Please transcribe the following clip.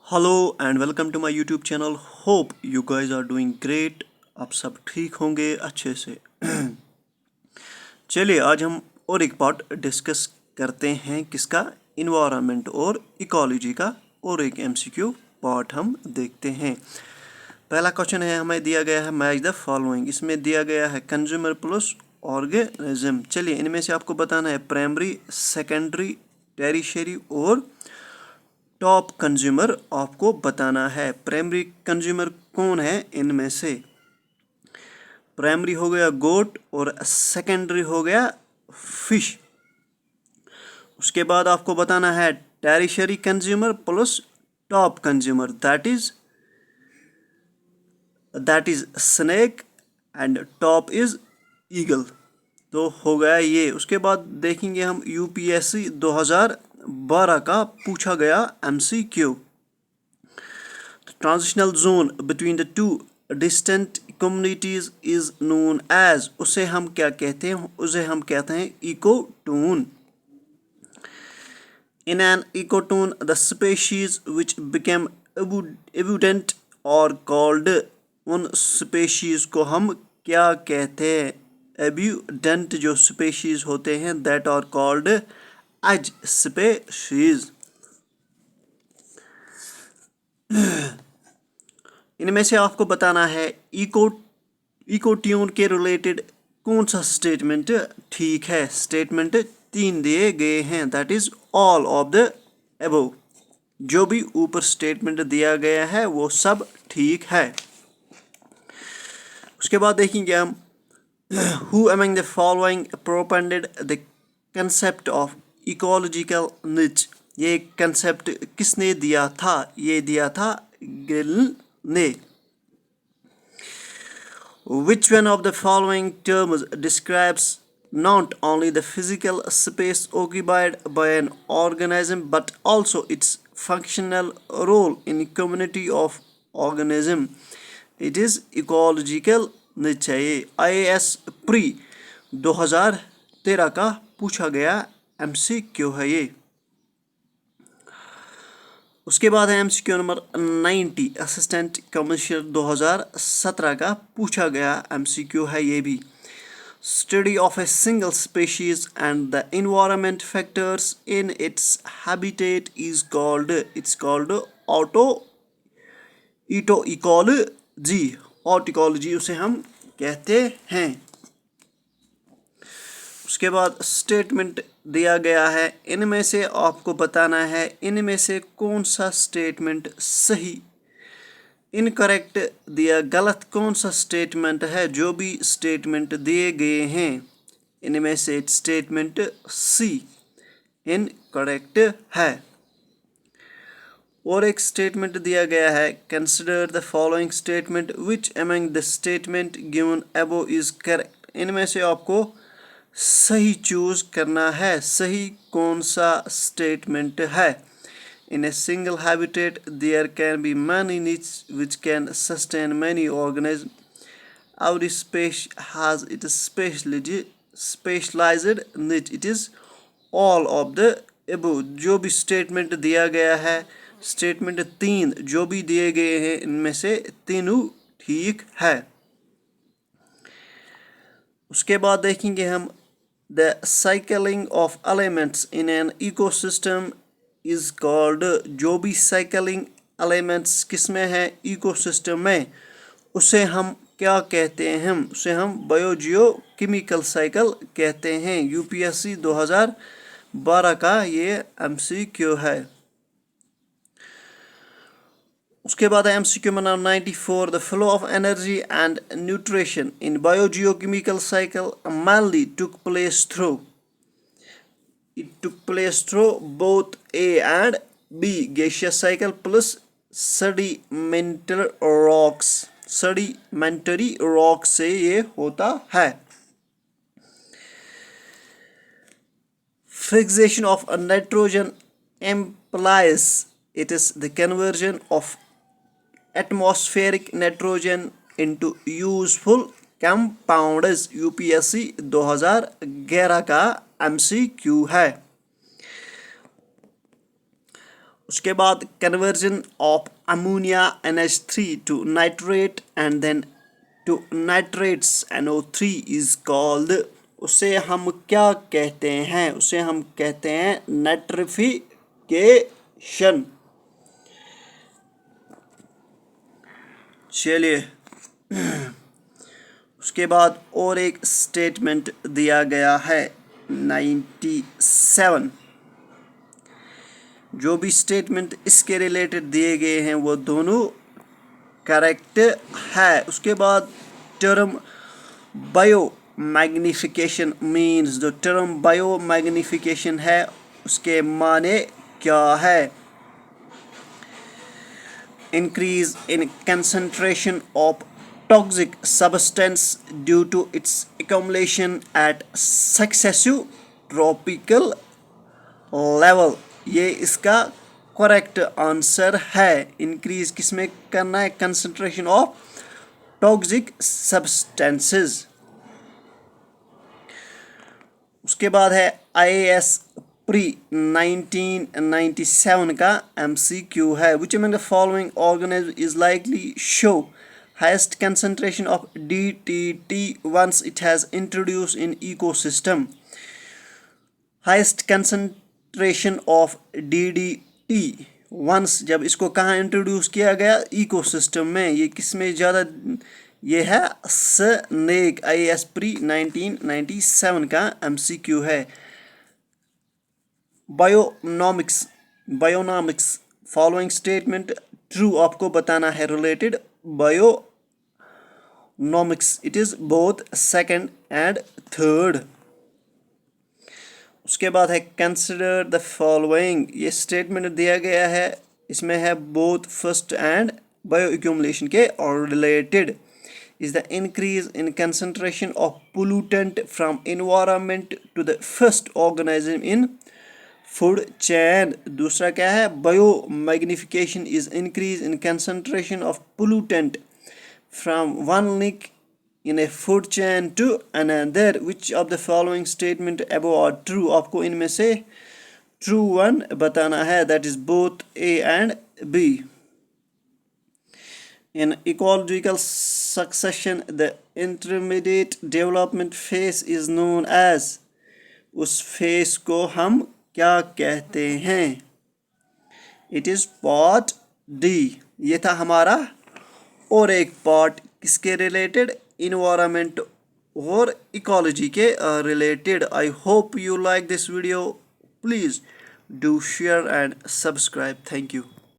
Hello and welcome to my YouTube channel. Hope you guys are doing great. आप सब ठीक होंगे अच्छे से। चलिए आज हम और एक पार्ट डिस्कस करते हैं किसका, इन्वायरमेंट और इकोलॉजी का, और एक एमसीक्यू पार्ट हम देखते हैं। पहला क्वेश्चन है, हमें दिया गया है मैच द फॉलोइंग। इसमें दिया गया है कंज्यूमर प्लस ऑर्गेनिज्म। चलिए इनमें से आपको बताना है प्राइमरी, सेकेंडरी, टेरिशरी और टॉप कंज्यूमर आपको बताना है। प्राइमरी कंज्यूमर कौन है इनमें से? प्राइमरी हो गया गोट और सेकेंडरी हो गया फिश। उसके बाद आपको बताना है tertiary consumer plus top consumer, that is snake and top is eagle. तो हो गया ये। उसके बाद देखेंगे हम यूपीएससी 2012 का पूछा गया MCQ. Transitional zone between the two distant communities is known as, उसे हम क्या कहते हैं? उसे हम कहते हैं ecotone. In an ecotone the species which became abundant और कॉल्ड, उन स्पेशीज को हम क्या कहते हैं? एब्यूडेंट जो स्पेशीज होते हैं that are called as species. इनमें से आपको बताना है इकोट्यून के रिलेटेड कौन सा स्टेटमेंट ठीक है। स्टेटमेंट 3 दिए गए हैं, that is all of the above. जो भी ऊपर स्टेटमेंट दिया गया है वो सब ठीक है। उसके बाद देखेंगे हम who among the following propounded the concept of ecological niche। ये कंसेप्ट किसने दिया था? ये दिया था गिल ने। Which one of the following terms describes not only the physical space occupied by an organism but also its functional role in community of organism? It is ecological niche है। ये IAS प्री 2013 का पूछा गया MCQ है ये। उसके बाद है एमसीक्यू नंबर 90, असिस्टेंट कमिश्नर 2017 का पूछा गया एमसीक्यू है ये भी। Study of a single species and the environment factors in its habitat is called, it's called ecology. Autecology उसे हम कहते हैं। उसके बाद स्टेटमेंट दिया गया है, इनमें से आपको बताना है इनमें से कौन सा स्टेटमेंट सही, इनकरेक्ट दिया, गलत कौन सा स्टेटमेंट है। जो भी स्टेटमेंट दिए गए हैं इनमें से स्टेटमेंट सी इनकरेक्ट है। और एक स्टेटमेंट दिया गया है, consider the following statement which among the statement given above is correct. इनमें से आपको सही चूज करना है, सही कौन सा स्टेटमेंट है। In a single habitat there can be many needs which can sustain many organism. Every space has its specialised need. It is all of the above. जो भी स्टेटमेंट दिया गया है, स्टेटमेंट 3 जो भी दिए गए हैं इनमें से तीनों ठीक है। उसके बाद देखेंगे हम the cycling of elements in an ecosystem is called, जो भी cycling elements किसमें है इकोसिस्टम में, उसे हम क्या कहते हैं? उसे हम बायोजियोकेमिकल साइकिल कहते हैं। यूपीएससी 2012 का ये एमसीक्यू है। उसके बाद एमसीक्यू में 94, the flow of energy and nutrition in biogeochemical cycle mainly took place through both A and B gaseous cycle plus sedimentary rocks से ये होता है। Fixation of a nitrogen implies it is the conversion of atmospheric nitrogen into useful compounds। UPSC 2011 का MCQ है। उसके बाद conversion of ammonia NH3 to nitrate and then to nitrates NO3 is called, उसे हम क्या कहते हैं? उसे हम कहते हैं नाइट्रिफिकेशन। चलिए, उसके बाद और एक स्टेटमेंट दिया गया है 97। जो भी स्टेटमेंट इसके रिलेटेड दिए गए हैं वो दोनों करेक्ट है। उसके बाद टर्म बायो मैग्निफिकेशन मीन्स, जो टर्म बायो मैग्निफिकेशन है उसके माने क्या है? Increase in concentration of toxic substance due to its accumulation at successive tropical level, ये इसका करेक्ट आंसर है। इंक्रीज किसमें करना है? Concentration of toxic substances. उसके बाद है IAS प्री 1997 का MCQ है, which among the following organism is likely show highest concentration of DDT once it has introduced in ecosystem? Highest concentration of DDT once, जब इसको कहाँ इंट्रोड्यूस किया गया? इकोसिस्टम में। ये किसमें ज़्यादा? ये है स्नेक। IAS प्री 1997 का MCQ है। बायोनॉमिक्स फॉलोइंग स्टेटमेंट ट्रू आपको बताना है related bionomics. It is both second and third. उसके बाद है कंसिडर द फॉलोइंग। ये स्टेटमेंट दिया गया है, इसमें है both first and bioaccumulation के और related. Is the increase in concentration of pollutant from environment to the first organism in food chain. दूसरा क्या है? Biomagnification is increase in concentration of pollutant from one link in a food chain to another. Which of the following statement above are true? आपको इनमें से true one बताना है, that is both A and B. In ecological succession, the intermediate development phase is known as, उस phase को हम क्या कहते हैं? It is part D. ये था हमारा और एक पार्ट किसके रिलेटेड? इन्वायरमेंट और इकोलॉजी के related. I hope you like this video. Please do share and subscribe. Thank you.